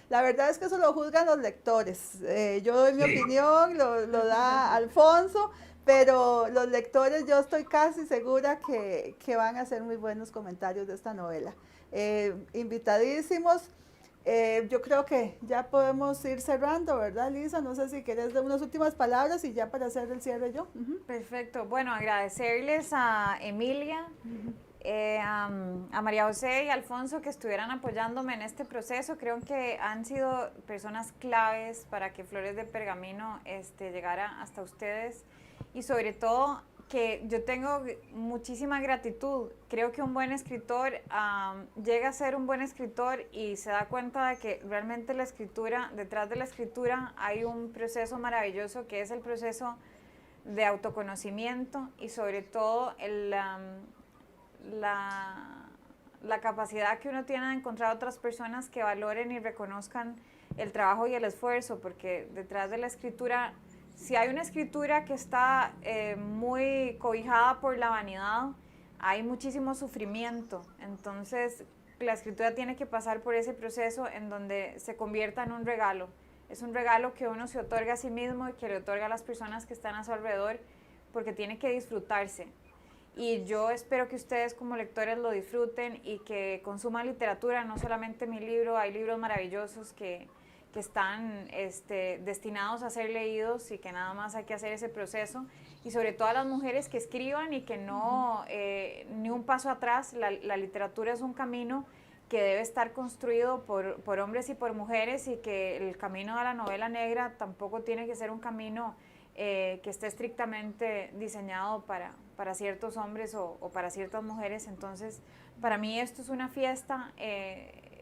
la verdad es que eso lo juzgan los lectores. Yo doy mi opinión, lo da Alfonso, pero los lectores yo estoy casi segura que van a hacer muy buenos comentarios de esta novela. Invitadísimos. Yo creo que ya podemos ir cerrando, ¿verdad, Lisa? No sé si quieres dar unas últimas palabras y ya para hacer el cierre yo. Perfecto. Bueno, agradecerles a Emilia, a María José y a Alfonso que estuvieran apoyándome en este proceso. Creo que han sido personas claves para que Flores de Pergamino llegara hasta ustedes, y sobre todo que yo tengo muchísima gratitud. Creo que un buen escritor llega a ser un buen escritor y se da cuenta de que realmente la escritura, detrás de la escritura hay un proceso maravilloso que es el proceso de autoconocimiento, y sobre todo la capacidad que uno tiene de encontrar otras personas que valoren y reconozcan el trabajo y el esfuerzo, porque detrás de la escritura, si hay una escritura que está muy cobijada por la vanidad, hay muchísimo sufrimiento. Entonces, la escritura tiene que pasar por ese proceso en donde se convierta en un regalo. Es un regalo que uno se otorga a sí mismo y que le otorga a las personas que están a su alrededor, porque tiene que disfrutarse. Y yo espero que ustedes como lectores lo disfruten y que consuman literatura, no solamente mi libro. Hay libros maravillosos que están destinados a ser leídos y que nada más hay que hacer ese proceso. Y sobre todo a las mujeres que escriban y que no, ni un paso atrás. La literatura es un camino que debe estar construido por hombres y por mujeres, y que el camino de la novela negra tampoco tiene que ser un camino que esté estrictamente diseñado para ciertos hombres o para ciertas mujeres. Entonces, para mí esto es una fiesta,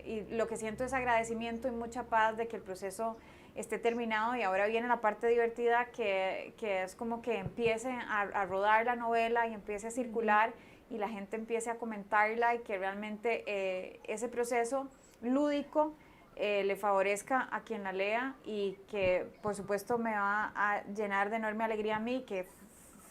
y lo que siento es agradecimiento y mucha paz de que el proceso esté terminado, y ahora viene la parte divertida que es como que empiece a rodar la novela y empiece a circular y la gente empiece a comentarla, y que realmente ese proceso lúdico le favorezca a quien la lea, y que por supuesto me va a llenar de enorme alegría a mí, que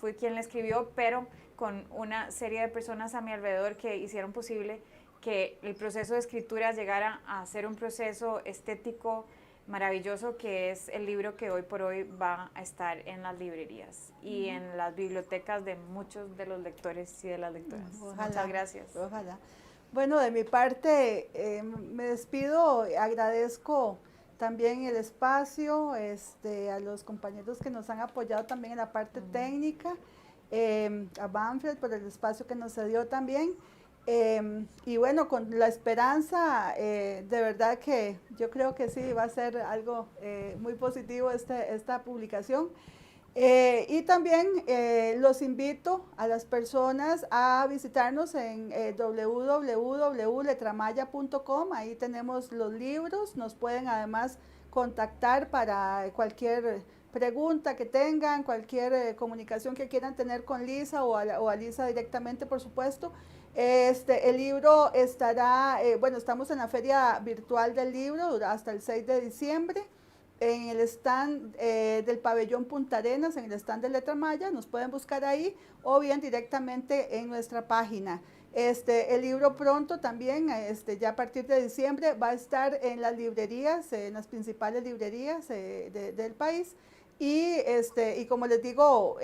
fui quien la escribió, pero con una serie de personas a mi alrededor que hicieron posible que el proceso de escritura llegara a ser un proceso estético maravilloso, que es el libro que hoy por hoy va a estar en las librerías y en las bibliotecas de muchos de los lectores y de las lectoras. Ojalá, muchas gracias. Ojalá. Bueno, de mi parte me despido, agradezco también el espacio, a los compañeros que nos han apoyado también en la parte técnica, a Banfield por el espacio que nos dio también. Y bueno, con la esperanza, de verdad que yo creo que sí, va a ser algo muy positivo esta publicación. Y también los invito a las personas a visitarnos en www.letramaya.com. Ahí tenemos los libros, nos pueden además contactar para cualquier pregunta que tengan, cualquier comunicación que quieran tener con Lisa o a Lisa directamente, por supuesto. El libro estará, bueno, estamos en la feria virtual del libro hasta el 6 de diciembre. En el stand del pabellón Punta Arenas, en el stand de Letra Maya, nos pueden buscar ahí, o bien directamente en nuestra página. El libro pronto también, ya a partir de diciembre, va a estar en las librerías, en las principales librerías del país. Y como les digo,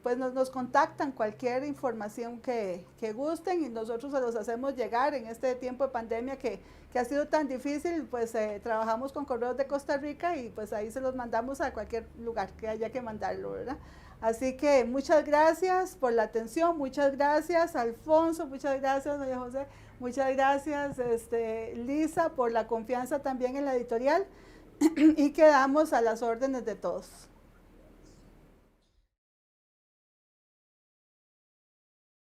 pues nos contactan cualquier información que gusten, y nosotros se los hacemos llegar en este tiempo de pandemia que ha sido tan difícil. Pues trabajamos con Correos de Costa Rica y pues ahí se los mandamos a cualquier lugar que haya que mandarlo, ¿verdad? Así que muchas gracias por la atención, muchas gracias Alfonso, muchas gracias María José, muchas gracias Lisa por la confianza también en la editorial, y quedamos a las órdenes de todos.